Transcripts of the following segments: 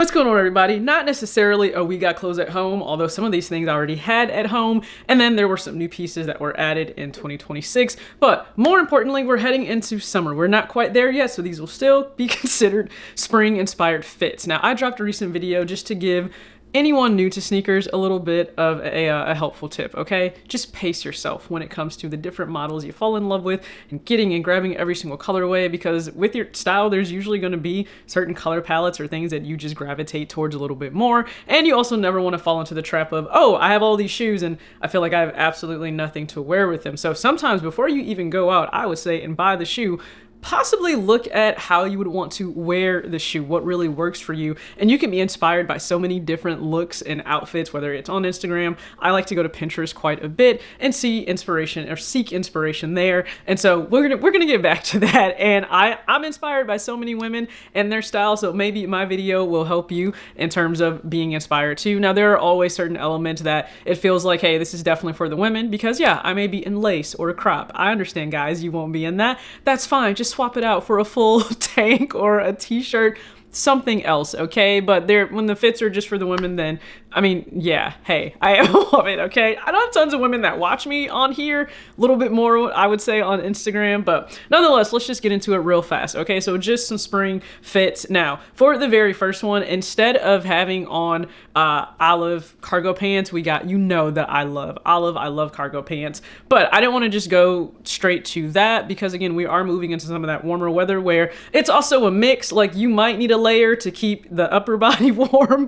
What's going on, everybody? Not necessarily we got clothes at home, although some of these things I already had at home, and then there were some new pieces that were added in 2026. But more importantly, we're heading into summer. We're not quite there yet, so these will still be considered spring-inspired fits. Now, I dropped a recent video just to give anyone new to sneakers a little bit of a helpful tip, okay? Just pace yourself when it comes to the different models you fall in love with and getting and grabbing every single colorway, because with your style, there's usually going to be certain color palettes or things that you just gravitate towards a little bit more. And you also never want to fall into the trap of, oh, I have all these shoes and I feel like I have absolutely nothing to wear with them. So sometimes before you even go out, I would say, and buy the shoe, possibly look at how you would want to wear the shoe, what really works for you. And you can be inspired by so many different looks and outfits, whether it's on Instagram. I like to go to Pinterest quite a bit and see inspiration or seek inspiration there. And so we're gonna get back to that. And I'm inspired by so many women and their style, so maybe my video will help you in terms of being inspired too. Now, there are always certain elements that it feels like, hey, this is definitely for the women, because yeah, I may be in lace or a crop. I understand, guys, you won't be in that. That's fine. Just swap it out for a full tank or a t-shirt, something else, okay? But when the fits are just for the women, then I mean, yeah, hey, I am a woman, okay? I don't have tons of women that watch me on here, a little bit more, I would say, on Instagram, but nonetheless, let's just get into it real fast, okay? So just some spring fits. Now, for the very first one, instead of having on olive cargo pants, we got, you know that I love olive, I love cargo pants, but I didn't want to just go straight to that because, again, we are moving into some of that warmer weather where it's also a mix. Like, you might need a layer to keep the upper body warm,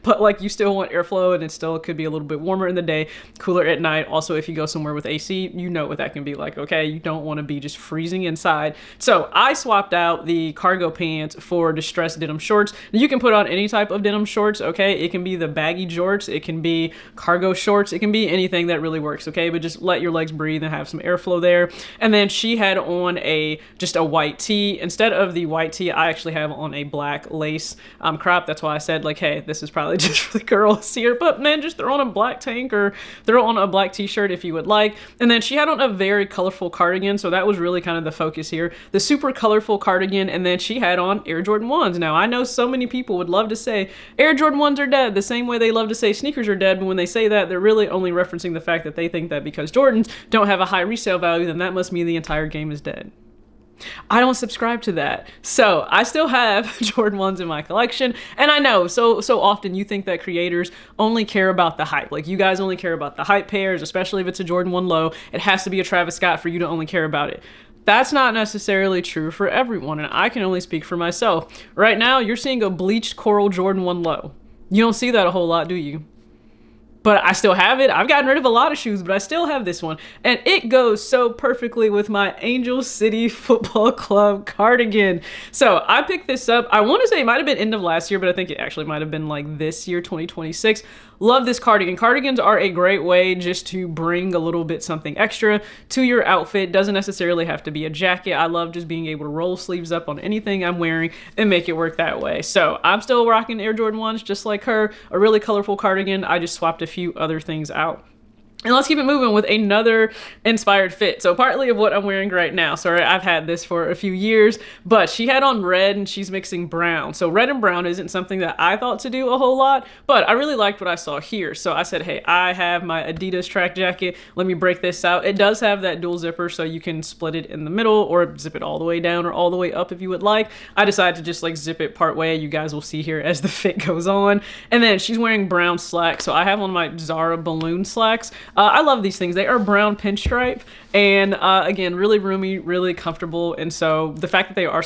but like you still want airflow, and it still could be a little bit warmer in the day, cooler at night. Also, if you go somewhere with AC, you know what that can be like, okay? You don't want to be just freezing inside. So I swapped out the cargo pants for distressed denim shorts. You can put on any type of denim shorts, okay? It can be the baggy jorts, it can be cargo shorts, it can be anything that really works, okay? But just let your legs breathe and have some airflow there. And then she had on just a white tee. Instead of the white tee, I actually have on a black lace crop. That's why I said, like, hey, this is probably just for the girls here, but man, just throw on a black tank or throw on a black t-shirt if you would like. And then she had on a very colorful cardigan, so that was really kind of the focus here, the super colorful cardigan. And then she had on Air Jordan 1s. Now, I know so many people would love to say Air Jordan 1s are dead, the same way they love to say sneakers are dead, but when they say that, they're really only referencing the fact that they think that because Jordans don't have a high resale value, then that must mean the entire game is dead. I don't subscribe to that. So I still have Jordan 1s in my collection. And I know so often you think that creators only care about the hype. Like, you guys only care about the hype pairs, especially if it's a Jordan 1 low. It has to be a Travis Scott for you to only care about it. That's not necessarily true for everyone, and I can only speak for myself. Right now, you're seeing a bleached coral Jordan 1 low. You don't see that a whole lot, do you? But I still have it. I've gotten rid of a lot of shoes, but I still have this one. And it goes so perfectly with my Angel City Football Club cardigan. So I picked this up. I want to say it might have been end of last year, but I think it actually might have been like this year, 2026. Love this cardigan. Cardigans are a great way just to bring a little bit something extra to your outfit. Doesn't necessarily have to be a jacket. I love just being able to roll sleeves up on anything I'm wearing and make it work that way. So I'm still rocking Air Jordan 1s just like her. A really colorful cardigan. I just swapped a few other things out. And let's keep it moving with another inspired fit. So partly of what I'm wearing right now. Sorry, I've had this for a few years, but she had on red and she's mixing brown. So red and brown isn't something that I thought to do a whole lot, but I really liked what I saw here. So I said, hey, I have my Adidas track jacket. Let me break this out. It does have that dual zipper, so you can split it in the middle or zip it all the way down or all the way up if you would like. I decided to just like zip it part way. You guys will see here as the fit goes on. And then she's wearing brown slacks. So I have on my Zara balloon slacks. I love these things. They are brown pinstripe, and again, really roomy, really comfortable. And so the fact that they are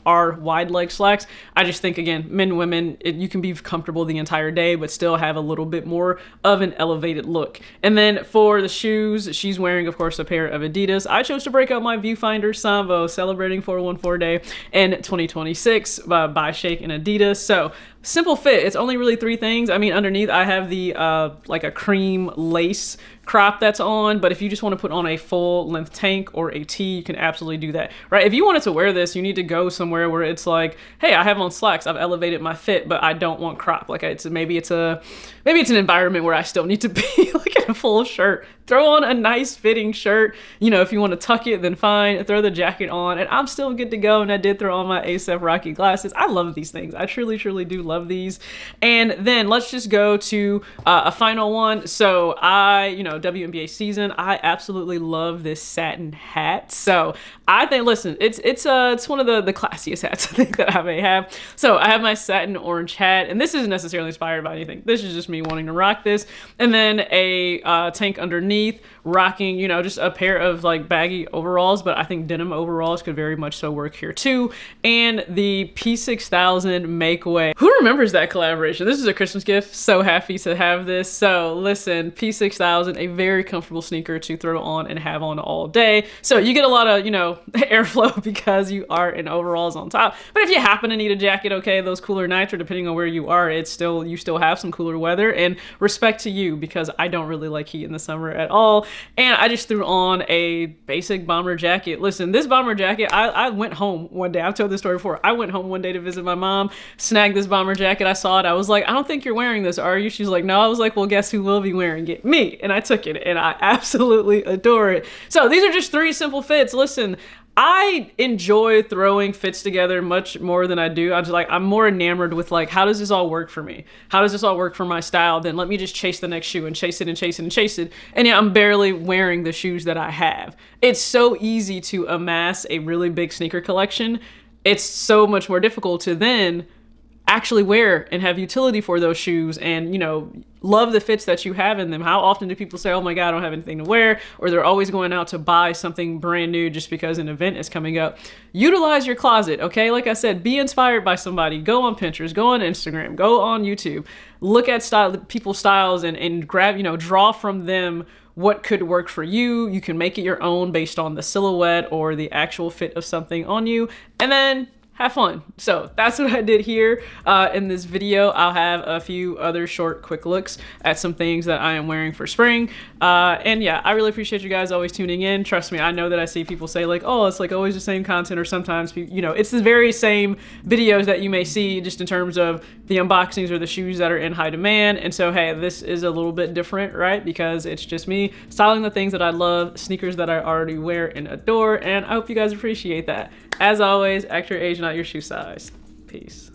are wide leg slacks, I just think, again, men, women, you can be comfortable the entire day, but still have a little bit more of an elevated look. And then for the shoes, she's wearing, of course, a pair of Adidas. I chose to break out my Viewfinder Samba, celebrating 414 Day in 2026 by Shake and Adidas. So simple fit. It's only really three things. I mean, underneath I have the like a cream lace crop that's on, but if you just want to put on a full length tank or a tee, you can absolutely do that, right? If you wanted to wear this, you need to go somewhere where it's like, hey, I have on slacks, I've elevated my fit, but I don't want crop. Like maybe it's an environment where I still need to be like in a full shirt. Throw on a nice fitting shirt. You know, if you want to tuck it, then fine. Throw the jacket on, and I'm still good to go. And I did throw on my ASAP Rocky glasses. I love these things. I truly, truly do love these. And then let's just go to a final one. So WNBA season, I absolutely love this satin hat. So I think, listen, it's one of the classiest hats I think that I may have. So I have my satin orange hat, and this isn't necessarily inspired by anything. This is just me wanting to rock this. And then a tank underneath, rocking, just a pair of like baggy overalls, but I think denim overalls could very much so work here too. And the P-6000 Makeway. Who remembers that collaboration? This is a Christmas gift. So happy to have this. So listen, P-6000, a very comfortable sneaker to throw on and have on all day. So you get a lot of, airflow because you are in overalls on top. But if you happen to need a jacket, okay, those cooler nights, or depending on where you are, you still have some cooler weather, and respect to you, because I don't really like heat in the summer at all. And I just threw on a basic bomber jacket. Listen, this bomber jacket, I went home one day. I've told this story before. I went home one day to visit my mom, snagged this bomber jacket. I saw it. I was like, I don't think you're wearing this, are you? She's like, no. I was like, well, guess who will be wearing it? Me. And I took it, and I absolutely adore it. So these are just three simple fits. Listen, I enjoy throwing fits together much more than I do. I'm more enamored with like, how does this all work for me? How does this all work for my style? Then let me just chase the next shoe and chase it and chase it and chase it. And yeah, I'm barely wearing the shoes that I have. It's so easy to amass a really big sneaker collection. It's so much more difficult to then actually wear and have utility for those shoes and, love the fits that you have in them. How often do people say, oh my God, I don't have anything to wear? Or they're always going out to buy something brand new just because an event is coming up. Utilize your closet, okay? Like I said, be inspired by somebody. Go on Pinterest, go on Instagram, go on YouTube. Look at people's styles and grab, draw from them what could work for you. You can make it your own based on the silhouette or the actual fit of something on you. And then have fun. So that's what I did here in this video. I'll have a few other short, quick looks at some things that I am wearing for spring. And yeah, I really appreciate you guys always tuning in. Trust me, I know that I see people say like, oh, it's like always the same content, or sometimes, it's the very same videos that you may see just in terms of the unboxings or the shoes that are in high demand. And so, hey, this is a little bit different, right? Because it's just me styling the things that I love, sneakers that I already wear and adore. And I hope you guys appreciate that. As always, act your age, not your shoe size. Peace.